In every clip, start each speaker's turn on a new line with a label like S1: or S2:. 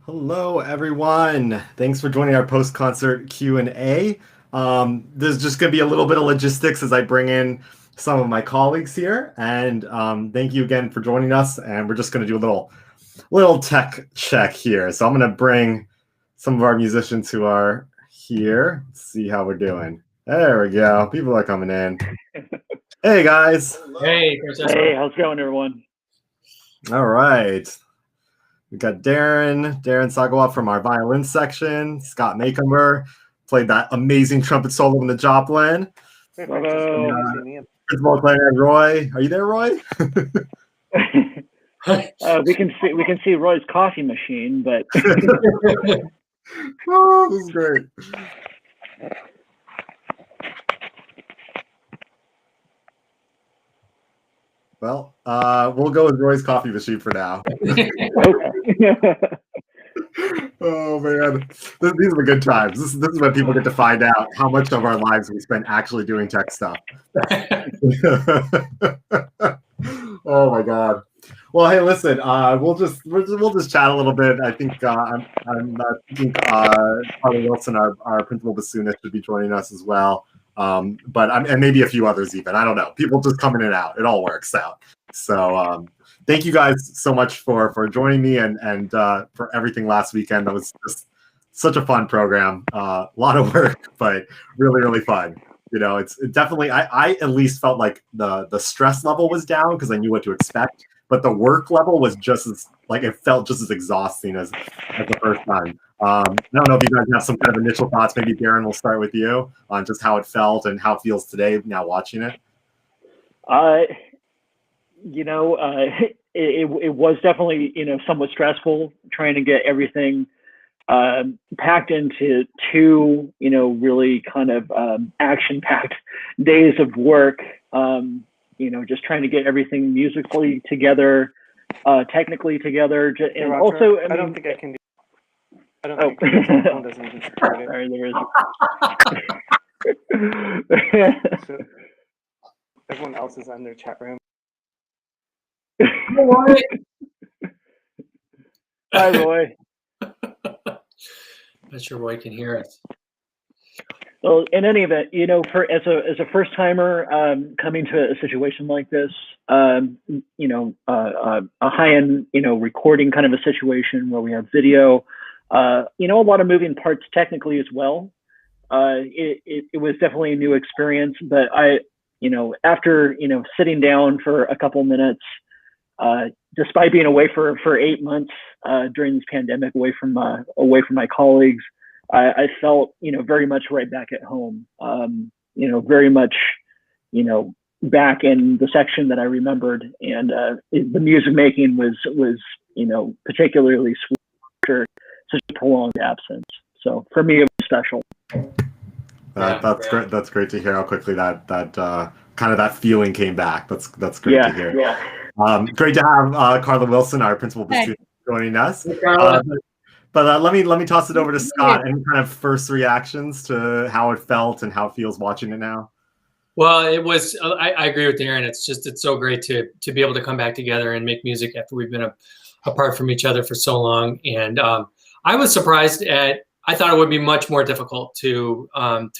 S1: Hello, everyone. Thanks for joining our post-concert Q&A. There's just going to be a little bit of logistics as I bring in some of my colleagues here. And thank you again for joining us. And we're just going to do a little tech check here. So I'm going to bring some of our musicians who are here. Let's see how we're doing. There we go. People are coming in. Hey, guys.
S2: Hey, Francesco.
S3: Hey, how's it going, everyone?
S1: All right. We got Darren Sagawa from our violin section. Scott Makeover played that amazing trumpet solo in the Joplin. Principal player Roy. Are you there, Roy?
S3: We can see Roy's coffee machine, but
S1: oh, this is great. Well, we'll go with Roy's coffee machine for now. Oh man, these are the good times. This is when people get to find out how much of our lives we spend actually doing tech stuff. Oh my god. Well, hey, listen. We'll just chat a little bit. I think I'm thinking Carly Wilson, our principal bassoonist, should be joining us as well. And maybe a few others even. I don't know. People just come in and out. It all works out. So thank you guys so much for joining me and for everything last weekend. That was just such a fun program. A lot of work, but really, really fun. You know, it definitely, I at least felt like the stress level was down because I knew what to expect, but the work level was it felt just as exhausting as the first time. I don't know if you guys have some kind of initial thoughts. Maybe Darren, will start with you on just how it felt and how it feels today now watching it.
S3: It was definitely, somewhat stressful trying to get everything packed into two, really kind of action-packed days of work. Just trying to get everything musically together, technically together, and also.
S4: I don't think I can do. I don't think phone doesn't even support it.
S3: Sorry, there is.
S4: So everyone else is in their chat room.
S3: Hi, Roy.
S2: Not sure Roy can hear us.
S3: Well, in any event, as a first timer coming to a situation like this, a high end, recording kind of a situation where we have video, a lot of moving parts technically as well. It was definitely a new experience, but after sitting down for a couple minutes, despite being away for 8 months during this pandemic, away from my colleagues, I felt very much right back at home. Very much back in the section that I remembered, and the music making was particularly sweet after such a prolonged absence. So for me, it was special.
S1: That's great. That's great to hear how quickly that kind of that feeling came back. That's great to hear.
S3: Yeah.
S1: Great to have Carla Wilson, our principal bassoonist, joining us. But let me toss it over to Scott. Any kind of first reactions to how it felt and how it feels watching it now?
S2: Well, it was. I agree with Darren. It's so great to be able to come back together and make music after we've been apart from each other for so long. And I was surprised at. I thought it would be much more difficult to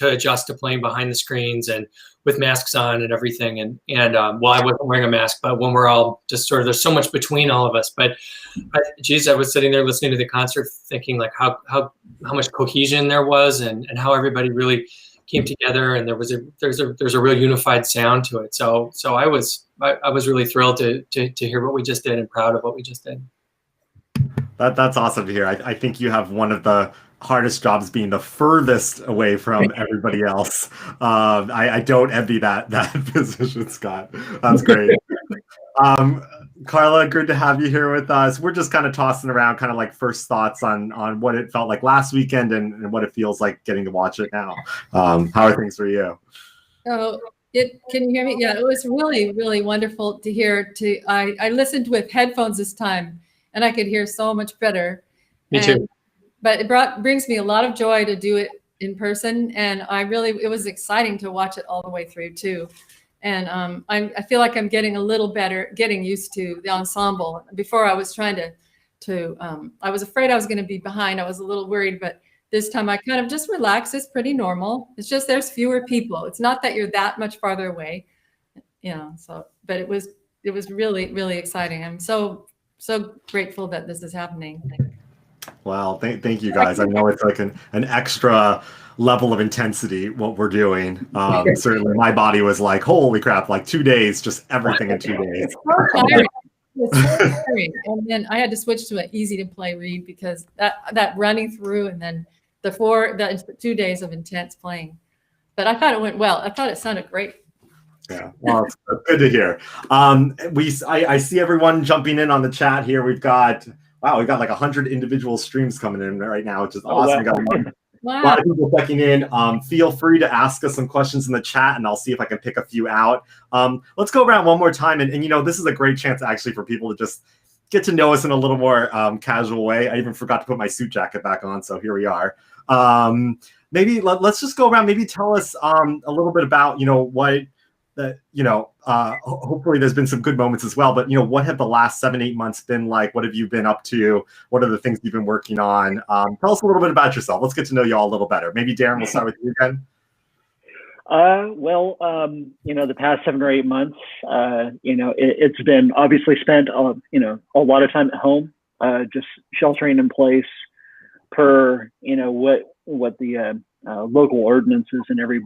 S2: adjust to playing behind the screens and with masks on and everything. And I wasn't wearing a mask, but when we're all just sort of, there's so much between all of us. But I was sitting there listening to the concert, thinking like how much cohesion there was and how everybody really came together, and there's a real unified sound to it. So I was really thrilled to hear what we just did and proud of what we just did.
S1: That's awesome to hear. I think you have one of the hardest jobs, being the furthest away from everybody else. I don't envy that position, Scott. That's great. Carla, good to have you here with us. We're just kind of tossing around kind of like first thoughts on what it felt like last weekend and what it feels like getting to watch it now. How are things for you?
S5: Oh, can you hear me? Yeah, it was really, really wonderful to hear. I listened with headphones this time, and I could hear so much better.
S2: Me too.
S5: But it brings me a lot of joy to do it in person, and it was exciting to watch it all the way through too. And I feel like I'm getting a little better, getting used to the ensemble. Before I was trying to I was afraid I was going to be behind. I was a little worried, but this time I kind of just relaxed. It's pretty normal. It's just there's fewer people. It's not that you're that much farther away, so, but it was really, really exciting. I'm so grateful that this is happening.
S1: Wow, thank you guys. I know it's like an extra level of intensity what we're doing. Certainly my body was like, holy crap, like 2 days, just everything in 2 days.
S5: It's so tiring. It's so tiring. And then I had to switch to an easy to play read because that running through and then the 2 days of intense playing. But I thought it went well. I thought it sounded great.
S1: Yeah, well, it's good to hear. I see everyone jumping in on the chat here. We've got like 100 individual streams coming in right now, which is awesome.
S5: Wow.
S1: A lot of people checking in. Feel free to ask us some questions in the chat, and I'll see if I can pick a few out. Let's go around one more time, and this is a great chance actually for people to just get to know us in a little more casual way. I even forgot to put my suit jacket back on, so here we are. Maybe let's just go around. Maybe tell us a little bit about what. Hopefully there's been some good moments as well, but what have the last 7-8 months been like? What have you been up to? What are the things you've been working on? Tell us a little bit about yourself. Let's get to know you all a little better. Maybe Darren, we'll start with you again.
S3: The past 7 or 8 months, it's been obviously spent, a lot of time at home, just sheltering in place per, what the local ordinances and every,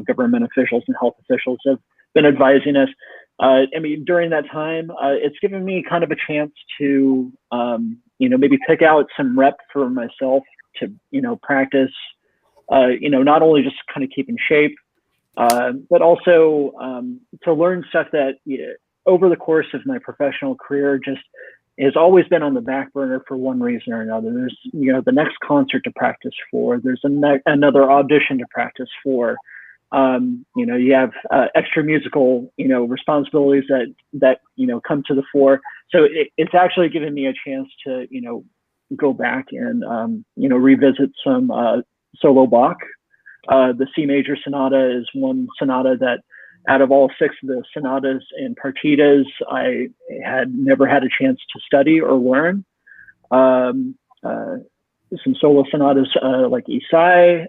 S3: government officials and health officials have been advising us. During that time, it's given me kind of a chance to, maybe pick out some rep for myself to, practice, not only just kind of keep in shape, but also to learn stuff that over the course of my professional career just has always been on the back burner for one reason or another. There's, the next concert to practice for, there's another audition to practice for. You have extra musical, responsibilities that come to the fore. So it's actually given me a chance to, go back and, revisit some solo Bach. The C major sonata is one sonata that out of all 6 of the sonatas and partitas, I had never had a chance to study or learn. Some solo sonatas like Isai,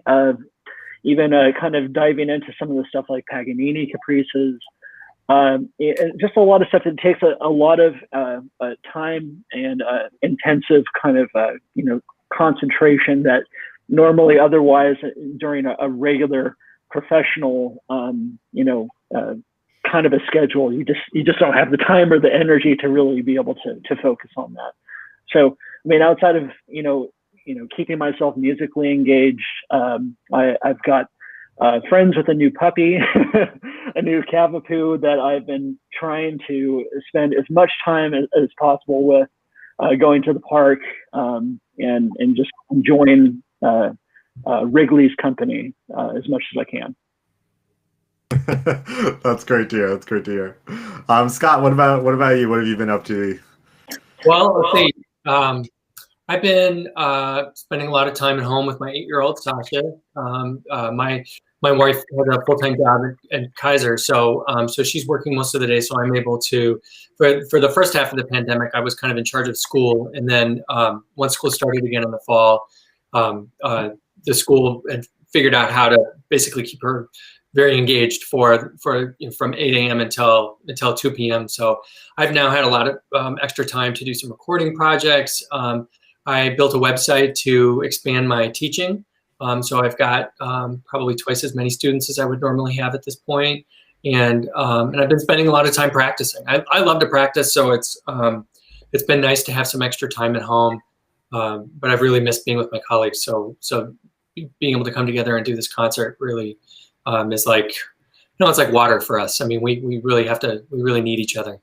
S3: even kind of diving into some of the stuff like Paganini caprices. Just a lot of stuff that takes a lot of time and intensive kind of concentration that normally otherwise during a regular professional kind of a schedule, you just don't have the time or the energy to really be able to focus on that. So outside of keeping myself musically engaged, I've got friends with a new puppy, a new Cavapoo that I've been trying to spend as much time as possible with, going to the park and just enjoying Wrigley's company as much as I can.
S1: That's great to hear. That's great to hear. Scott, what about you? What have you been up to?
S2: Well, let's see. I've been spending a lot of time at home with my 8-year-old Sasha. My wife had a full-time job at Kaiser, so she's working most of the day. So I'm able to, for the first half of the pandemic, I was kind of in charge of school, and then once school started again in the fall, the school had figured out how to basically keep her very engaged for from 8 a.m. until 2 p.m. So I've now had a lot of extra time to do some recording projects. I built a website to expand my teaching. So I've got probably twice as many students as I would normally have at this point. And I've been spending a lot of time practicing. I love to practice, so it's been nice to have some extra time at home. But I've really missed being with my colleagues. So being able to come together and do this concert really is like, it's like water for us. We really need each other.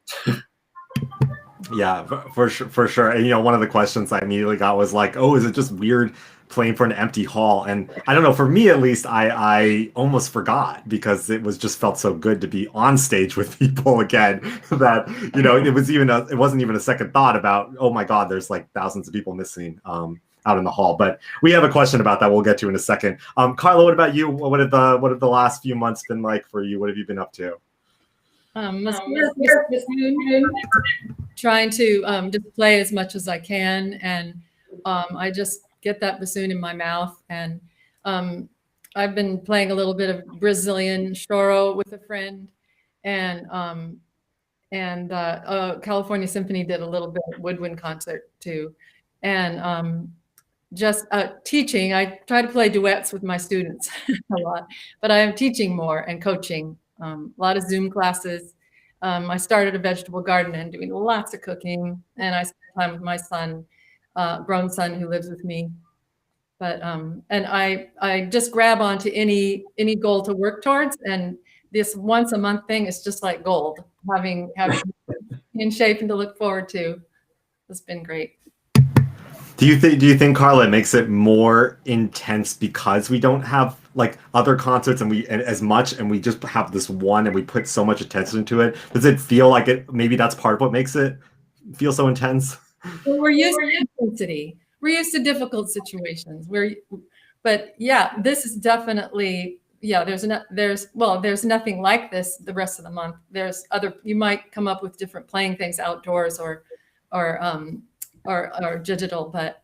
S1: Yeah, for sure. And one of the questions I immediately got was like, oh, is it just weird playing for an empty hall? And I don't know, for me at least, I almost forgot because it just felt so good to be on stage with people again that it wasn't even a second thought about, oh my God, there's like thousands of people missing out in the hall. But we have a question about that we'll get to in a second. Carla, what about you? What have the last few months been like for you? What have you been up to?
S5: Mascara bassoon, trying to just play as much as I can, and I just get that bassoon in my mouth, and I've been playing a little bit of Brazilian choro with a friend, and California Symphony did a little bit of woodwind concert too, and just teaching. I try to play duets with my students a lot, but I am teaching more and coaching. A lot of Zoom classes. I started a vegetable garden and doing lots of cooking, and I spend time with my son, grown son who lives with me. But and I just grab onto any goal to work towards, and this once a month thing is just like gold. Having in shape and to look forward to. It's been great.
S1: Do you think, Carla, it makes it more intense because we don't have like other concerts and as much, and we just have this one and we put so much attention to it? Does it feel like it? Maybe that's part of what makes it feel so intense.
S5: Well, we're used to intensity. We're used to difficult situations. But yeah, this is definitely there's nothing like this the rest of the month. You might come up with different playing things outdoors or digital, but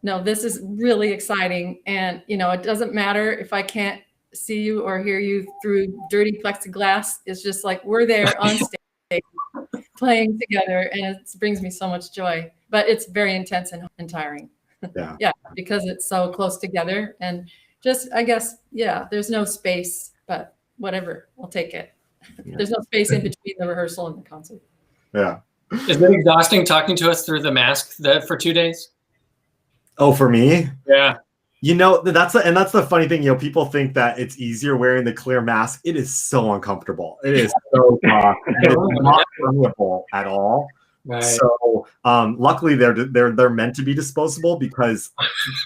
S5: no, this is really exciting. And it doesn't matter if I can't see you or hear you through dirty plexiglass. It's just like we're there on stage playing together, and it brings me so much joy. But it's very intense and tiring. Yeah, because it's so close together, and just I guess there's no space, but whatever, we'll take it. There's no space in between the rehearsal and the concert.
S1: Yeah.
S2: Is it exhausting talking to us through the mask for 2 days?
S1: Oh, for me?
S2: Yeah.
S1: That's the funny thing. People think that it's easier wearing the clear mask. It is so uncomfortable. It is so tough. It is not permeable at all.
S2: Right.
S1: So luckily they're meant to be disposable, because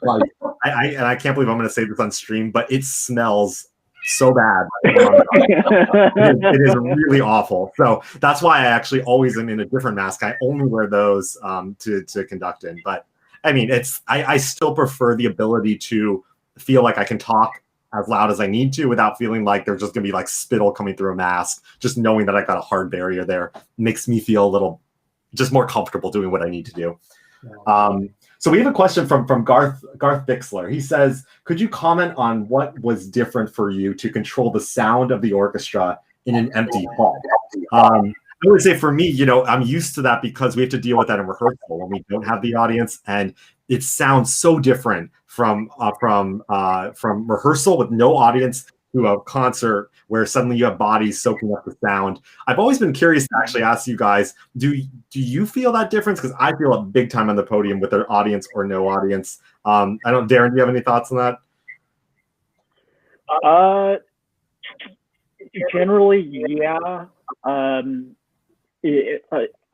S1: like I can't believe I'm going to say this on stream, but it smells so bad. It is really awful. So that's why I actually always am in a different mask. I only wear those to conduct in. But I mean, I still prefer the ability to feel like I can talk as loud as I need to without feeling like there's just going to be like spittle coming through a mask. Just knowing that I got a hard barrier there makes me feel a little just more comfortable doing what I need to do. So we have a question from Garth Bixler. He says, could you comment on what was different for you to control the sound of the orchestra in an empty hall? I would say for me, I'm used to that because we have to deal with that in rehearsal when we don't have the audience, and it sounds so different from rehearsal with no audience to a concert where suddenly you have bodies soaking up the sound. I've always been curious to actually ask you guys, do you feel that difference? Because I feel it big time on the podium with an audience or no audience. I don't, Darren, do you have any thoughts on that?
S3: Generally, yeah. I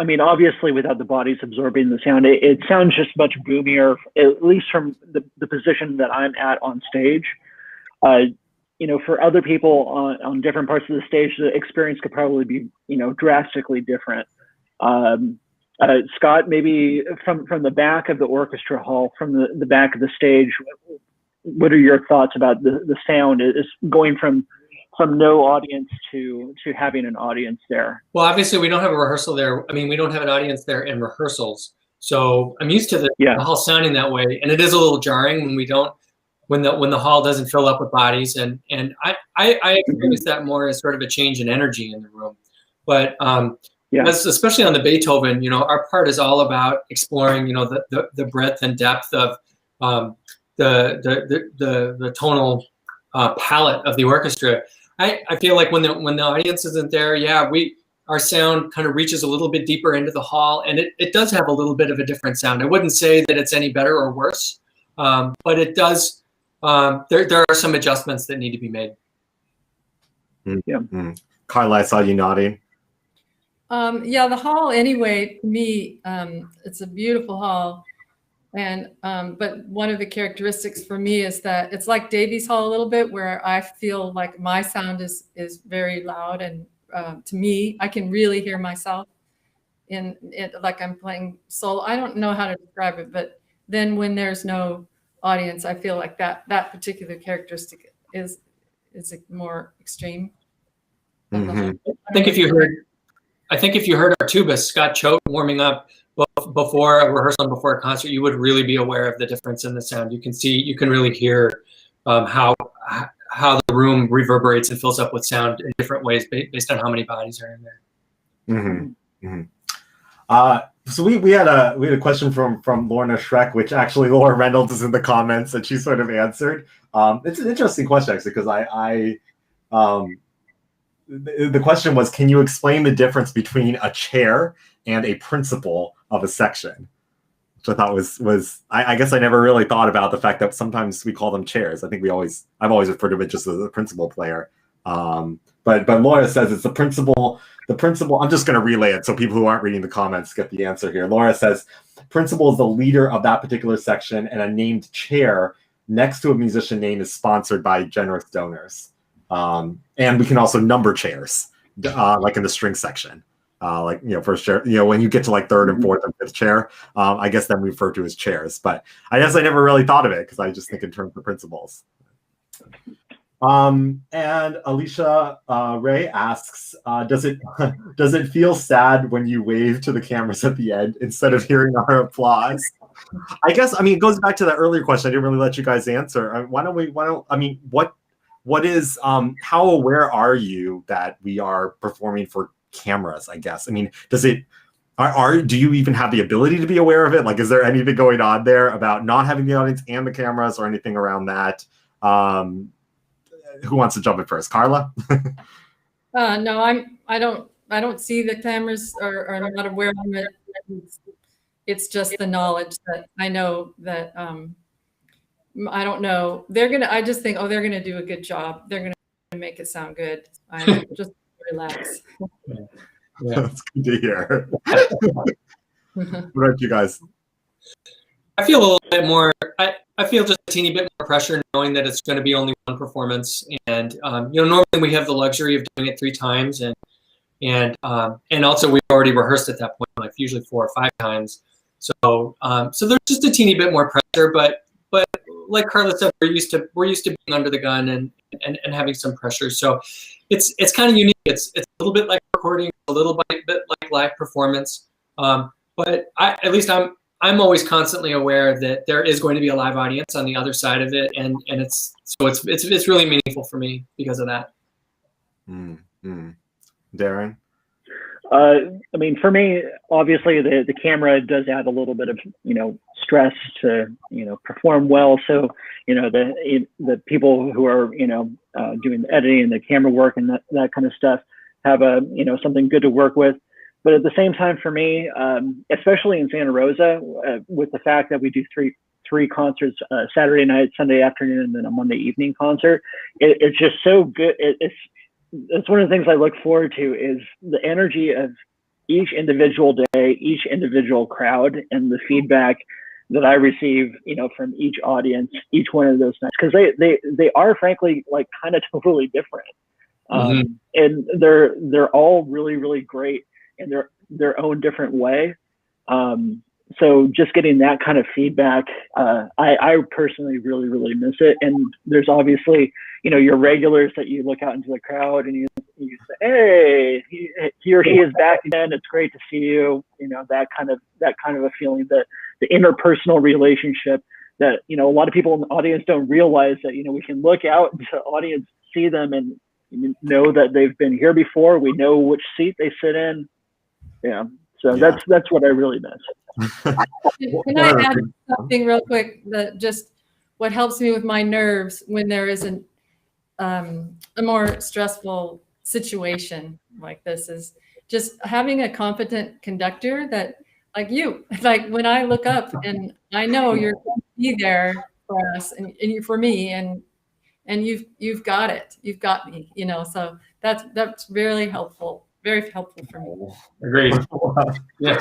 S3: mean, obviously, without the bodies absorbing the sound, it sounds just much boomier, at least from the position that I'm at on stage. For other people on different parts of the stage, the experience could probably be, drastically different. Scott, maybe from the back of the orchestra hall, from the back of the stage, what are your thoughts about the sound is going from no audience to having an audience there?
S2: Well, obviously we don't have a rehearsal there. I mean, we don't have an audience there in rehearsals. So I'm used to the hall sounding that way. And it is a little jarring when we don't, when the hall doesn't fill up with bodies. And I experience that more as sort of a change in energy in the room. But especially on the Beethoven, our part is all about exploring, the breadth and depth of the tonal palette of the orchestra. I feel like when the audience isn't there, our sound kind of reaches a little bit deeper into the hall, and it does have a little bit of a different sound. I wouldn't say that it's any better or worse, but it does. There are some adjustments that need to be made.
S1: Mm-hmm. Carla, I saw you nodding.
S5: The hall anyway, to me, it's a beautiful hall. And but one of the characteristics for me is that it's like Davies Hall a little bit, where I feel like my sound is very loud, and to me, I can really hear myself in it, like I'm playing solo. I don't know how to describe it, but then when there's no audience, I feel like that particular characteristic is more extreme.
S1: Mm-hmm.
S2: I think if you I think if you heard our tubist Scott Choate warming up before a rehearsal and before a concert, you would really be aware of the difference in the sound. You can really hear how the room reverberates and fills up with sound in different ways based on how many bodies are in there.
S1: Mm-hmm. Mm-hmm. So we had a question from Lorna Schreck, which actually Laura Reynolds is in the comments, and she sort of answered. It's an interesting question actually, because the question was, can you explain the difference between a chair and a principal of a section? Which I thought was I guess I never really thought about the fact that sometimes we call them chairs. I think I've always referred to it just as a principal player. But Laura says it's the principal. The principal, I'm just going to relay it so people who aren't reading the comments get the answer here. Laura says, principal is the leader of that particular section, and a named chair next to a musician name is sponsored by generous donors. And we can also number chairs, like in the string section. Like, first chair, when you get to like third and fourth and fifth chair, I guess then we refer to as chairs. But I guess I never really thought of it because I just think in terms of principals. And Alicia Ray asks, does it feel sad when you wave to the cameras at the end instead of hearing our applause? I guess, it goes back to the earlier question I didn't really let you guys answer. What is, how aware are you that we are performing for cameras, I guess? Does it, do you even have the ability to be aware of it? Like, is there anything going on there about not having the audience and the cameras or anything around that? Who wants to jump in first? Carla?
S5: No, I don't see the cameras, or I'm not aware of it. It's just the knowledge that I know that I don't know. I just think, they're gonna do a good job. They're gonna make it sound good. I just relax.
S2: Yeah.
S1: That's good to hear. What about you guys?
S2: I feel a little bit more. I feel just a teeny bit more pressure knowing that it's going to be only one performance, and normally we have the luxury of doing it 3 times, and also we've already rehearsed at that point, like usually 4 or 5 times. So there's just a teeny bit more pressure, but like Carla said, we're used to being under the gun and having some pressure. So it's kind of unique. It's a little bit like recording, a little bit like live performance. But at least I'm always constantly aware that there is going to be a live audience on the other side of it, and it's really meaningful for me because of that.
S1: Darren?
S3: For me, obviously the camera does add a little bit of stress to perform well. So the people who are doing the editing and the camera work and that kind of stuff have something good to work with. But at the same time, for me, especially in Santa Rosa, with the fact that we do three concerts, Saturday night, Sunday afternoon, and then a Monday evening concert, it's just so good. It's one of the things I look forward to is the energy of each individual day, each individual crowd, and the feedback that I receive, from each audience, each one of those nights, because they are frankly like kind of totally different, and they're all really, really great in their own different way. So just getting that kind of feedback, I personally really, really miss it. And there's obviously, your regulars that you look out into the crowd and you say, hey, he or she is back again. It's great to see you. That kind of a feeling, that the interpersonal relationship that, a lot of people in the audience don't realize that, we can look out into the audience, see them, and know that they've been here before. We know which seat they sit in. Yeah. So that's what I really miss.
S5: Can I add something real quick? That just what helps me with my nerves when there isn't a more stressful situation like this is just having a competent conductor that, like you, like when I look up and I know you're going to be there for us and you for me, and you've got it, you've got me, So that's really helpful. Very helpful for me.
S2: Agreed. Yeah.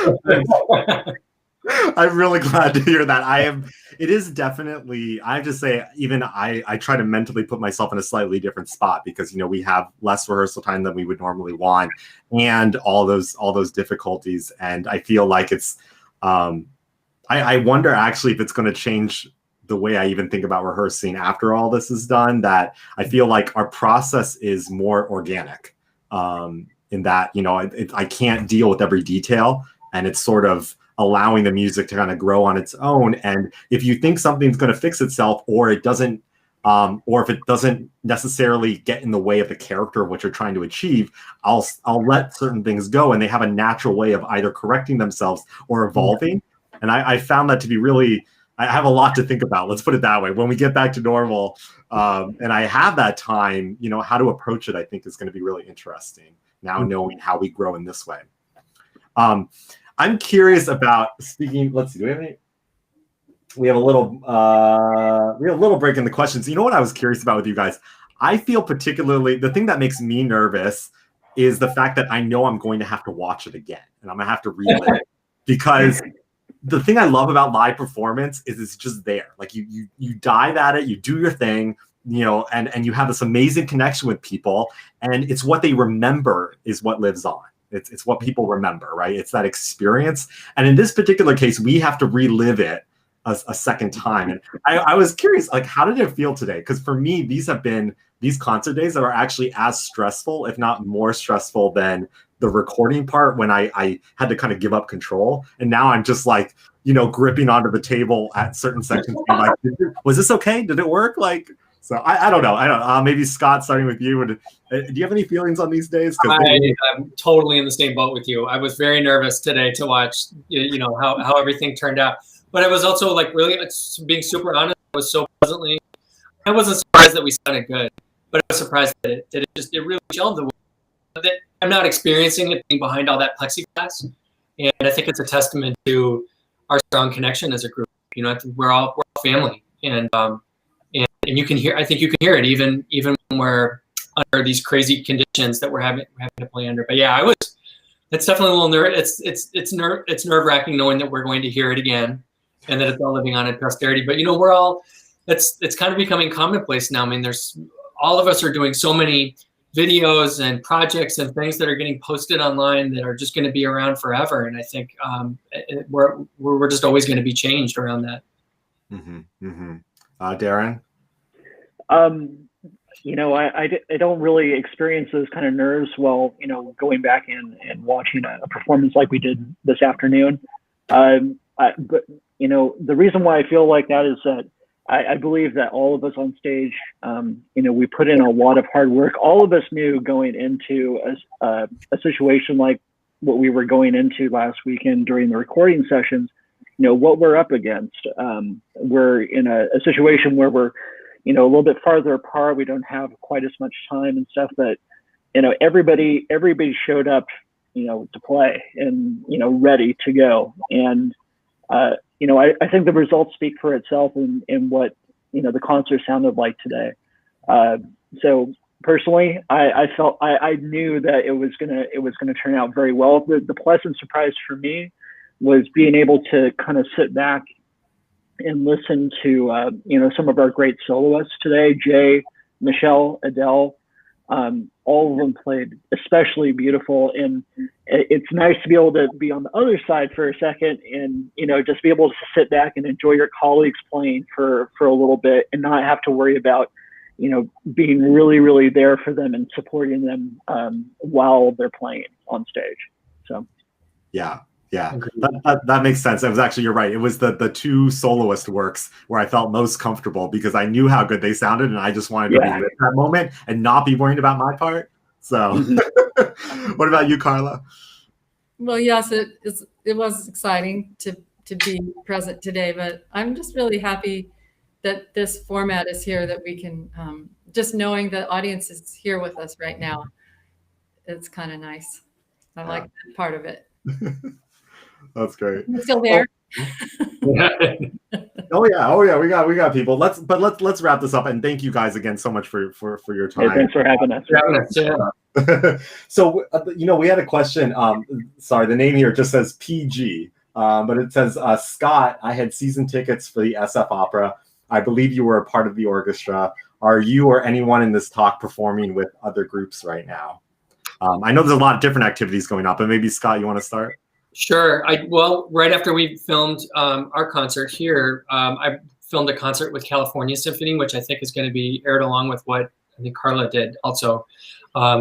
S1: I'm really glad to hear that. It is definitely, I have to say, even I try to mentally put myself in a slightly different spot because, we have less rehearsal time than we would normally want and all those difficulties. And I feel like it's, I wonder actually if it's going to change the way I even think about rehearsing after all this is done, that I feel like our process is more organic. in that, you know, I can't deal with every detail, and it's sort of allowing the music to kind of grow on its own. And if you think something's going to fix itself, or it doesn't, or if it doesn't necessarily get in the way of the character of what you're trying to achieve, I'll let certain things go, and they have a natural way of either correcting themselves or evolving. And I found that to be really, I have a lot to think about. Let's put it that way. When we get back to normal, and I have that time, you know, how to approach it, I think is going to be really interesting now, knowing how we grow in this way. I'm curious about speaking. Let's see. Do we have any? We have a little break in the questions. You know what I was curious about with you guys? I feel particularly, the thing that makes me nervous is the fact that I know I'm going to have to watch it again, and I'm gonna have to relive it, because the thing I love about live performance is it's just there. Like you dive at it, you do your thing, you know, and you have this amazing connection with people, and it's what they remember is what lives on. It's what people remember, right? It's that experience. And in this particular case, we have to relive it a second time. And I was curious, like, how did it feel today? Because for me, these concert days that are actually as stressful, if not more stressful than the recording part, when I had to kind of give up control. And now I'm just like, you know, gripping onto the table at certain sections. Like, was this okay? Did it work? Like, so I don't know. Maybe Scott, starting with you. Do you have any feelings on these days?
S2: I'm totally in the same boat with you. I was very nervous today to watch, you know, how everything turned out. But I was also like really, being super honest, I was so pleasantly, I wasn't surprised that we sounded good, but I was surprised that it really gelled the way that I'm not experiencing it being behind all that plexiglass. And I think it's a testament to our strong connection as a group. You know, we're all family, and you can hear, I think you can hear it even when we're under these crazy conditions that we're having to play under. But yeah, it's definitely a little it's nerve wracking knowing that we're going to hear it again, and that it's all living on in posterity. But, you know, it's kind of becoming commonplace now. I mean, all of us are doing so many videos and projects and things that are getting posted online that are just going to be around forever. And I think we're just always going to be changed around that.
S1: Darren?
S3: You know, I don't really experience those kind of nerves while, you know, going back and watching a performance like we did this afternoon. But, you know, the reason why I feel like that is that I believe that all of us on stage, you know, we put in a lot of hard work. All of us knew going into a situation like what we were going into last weekend during the recording sessions, you know, what we're up against. We're in a situation where we're, you know, a little bit farther apart. We don't have quite as much time and stuff, but, you know, everybody showed up, you know, to play and, you know, ready to go. And, you know, I think the results speak for itself in what, you know, the concert sounded like today. So personally, I felt, I knew that it was gonna turn out very well. The pleasant surprise for me was being able to kind of sit back and listen to, you know, some of our great soloists today, Jay, Michelle, Adele. All of them played especially beautiful, and it's nice to be able to be on the other side for a second and, you know, just be able to sit back and enjoy your colleagues playing for a little bit and not have to worry about, you know, being really, really there for them and supporting them while they're playing on stage. So,
S1: yeah. That makes sense. It was actually, you're right. It was the two soloist works where I felt most comfortable because I knew how good they sounded, and I just wanted to relive that moment and not be worried about my part. So, what about you, Carla?
S5: Well, yes, it was exciting to be present today, but I'm just really happy that this format is here, that we can just knowing the audience is here with us right now. It's kind of nice. I like that part of it.
S1: That's great.
S5: You're still there?
S1: Oh yeah. We got people. Let's wrap this up, and thank you guys again so much for your time.
S3: Yeah, thanks for having us.
S1: So you know, we had a question. Sorry, the name here just says PG, but it says Scott. I had season tickets for the SF Opera. I believe you were a part of the orchestra. Are you or anyone in this talk performing with other groups right now? I know there's a lot of different activities going on, but maybe Scott, you want to start?
S2: Sure. Well, right after we filmed our concert here, I filmed a concert with California Symphony, which I think is going to be aired along with what I think Carla did also.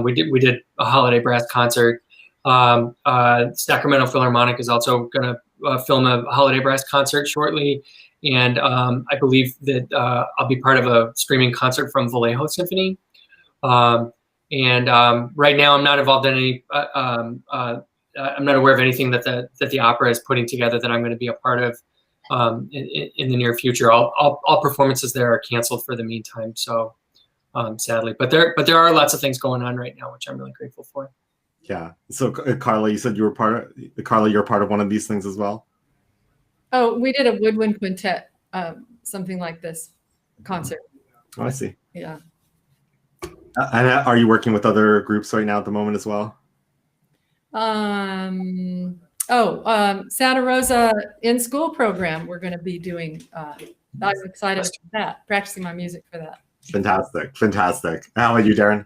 S2: We did a holiday brass concert. Sacramento Philharmonic is also going to film a holiday brass concert shortly. And I believe that I'll be part of a streaming concert from Vallejo Symphony. Right now, I'm not involved in any. I'm not aware of anything that the opera is putting together that I'm going to be a part of in the near future. All performances there are canceled for the meantime. So sadly, but there are lots of things going on right now, which I'm really grateful for.
S1: Yeah. So Carla, you said you were Carla, you're part of one of these things as well.
S5: Oh, we did a woodwind quintet, something like this concert.
S1: Oh, I see.
S5: Yeah.
S1: And are you working with other groups right now at the moment as well?
S5: Santa Rosa in school program. We're going to be doing. I'm excited about that. Practicing my music for that.
S1: Fantastic. How about you, Darren?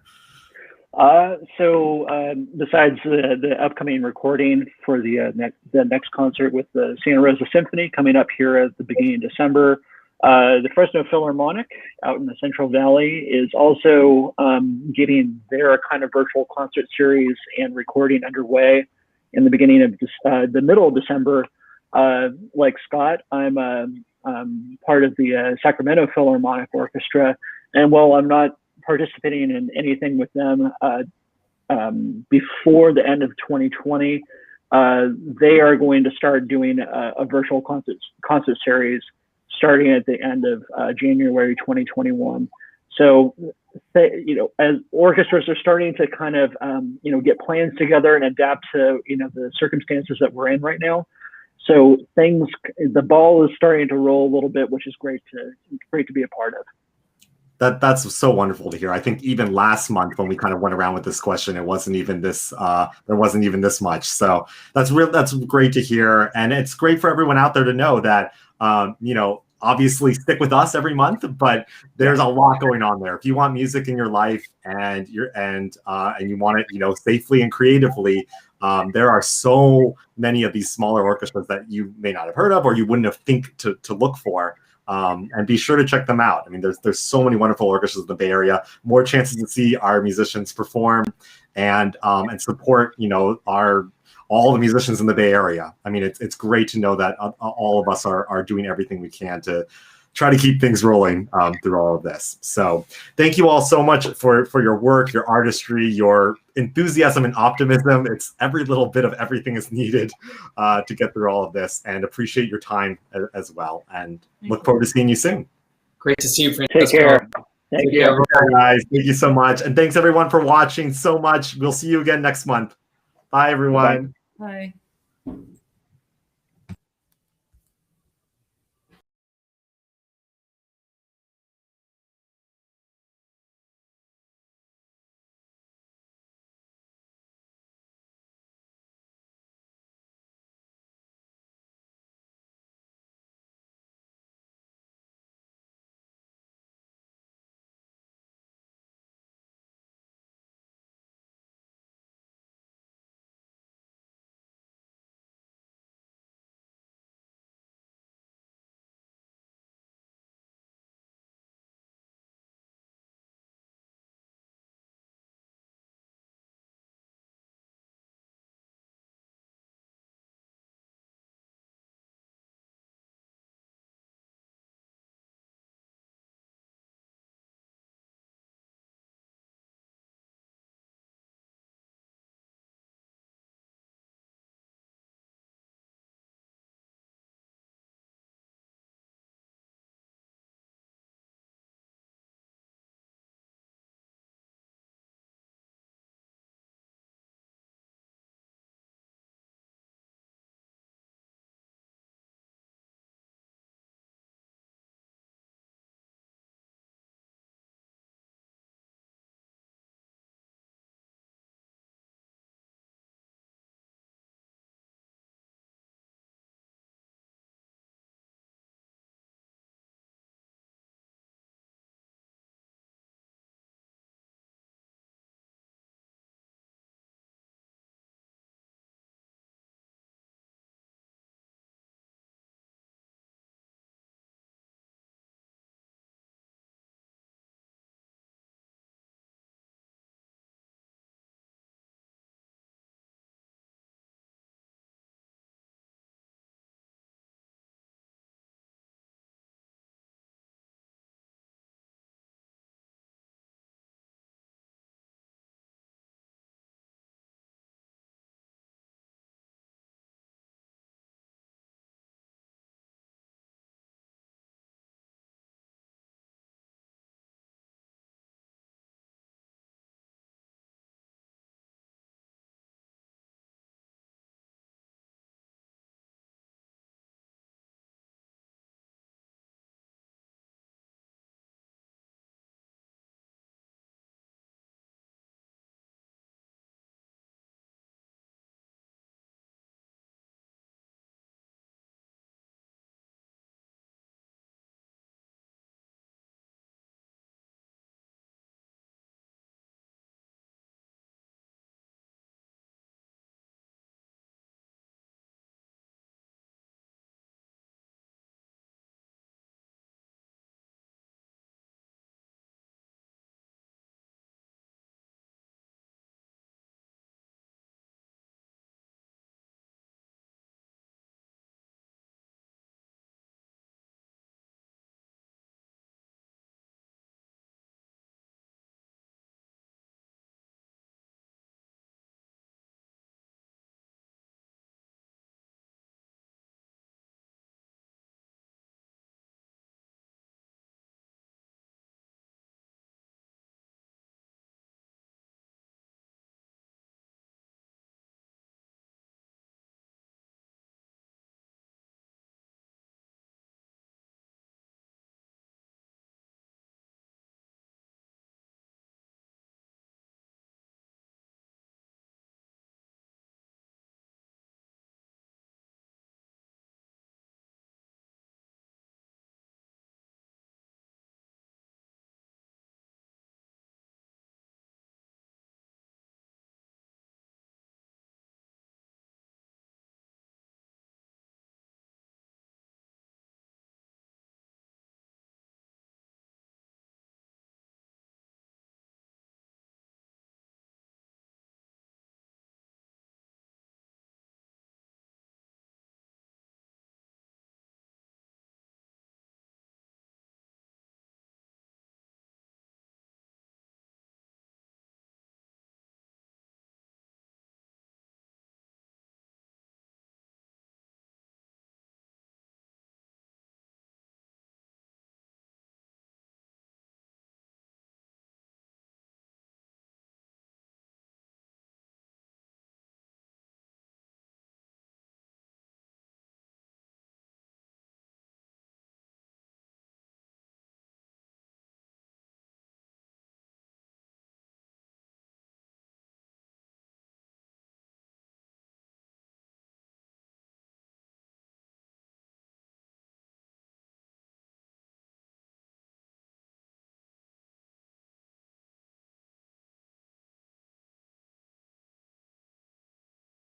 S3: Besides the upcoming recording for the next concert with the Santa Rosa Symphony coming up here at the beginning of December, the Fresno Philharmonic out in the Central Valley is also getting their kind of virtual concert series and recording underway in the beginning of the middle of December. Like Scott, I'm part of the Sacramento Philharmonic Orchestra, and while I'm not participating in anything with them before the end of 2020, they are going to start doing a virtual concert series starting at the end of January 2021. So, as orchestras are starting to kind of, get plans together and adapt to, the circumstances that we're in right now. So the ball is starting to roll a little bit, which is great to be a part of.
S1: That's so wonderful to hear. I think even last month when we kind of went around with this question, it wasn't even this. There wasn't even this much. So that's great to hear, and it's great for everyone out there to know that obviously stick with us every month, but there's a lot going on there. If you want music in your life and you want it, safely and creatively, there are so many of these smaller orchestras that you may not have heard of or you wouldn't have think to look for. And be sure to check them out. I mean, there's so many wonderful orchestras in the Bay Area, more chances to see our musicians perform and support, all the musicians in the Bay Area. I mean, it's great to know that all of us are doing everything we can to try to keep things rolling through all of this. So thank you all so much for your work, your artistry, your enthusiasm and optimism. It's every little bit of everything is needed to get through all of this, and appreciate your time as well. And look forward to seeing you soon.
S2: Great to see you, Francesco.
S3: Take care. Thank you.
S1: Okay, guys. Thank you so much. And thanks everyone for watching so much. We'll see you again next month. Bye, everyone.
S5: Bye.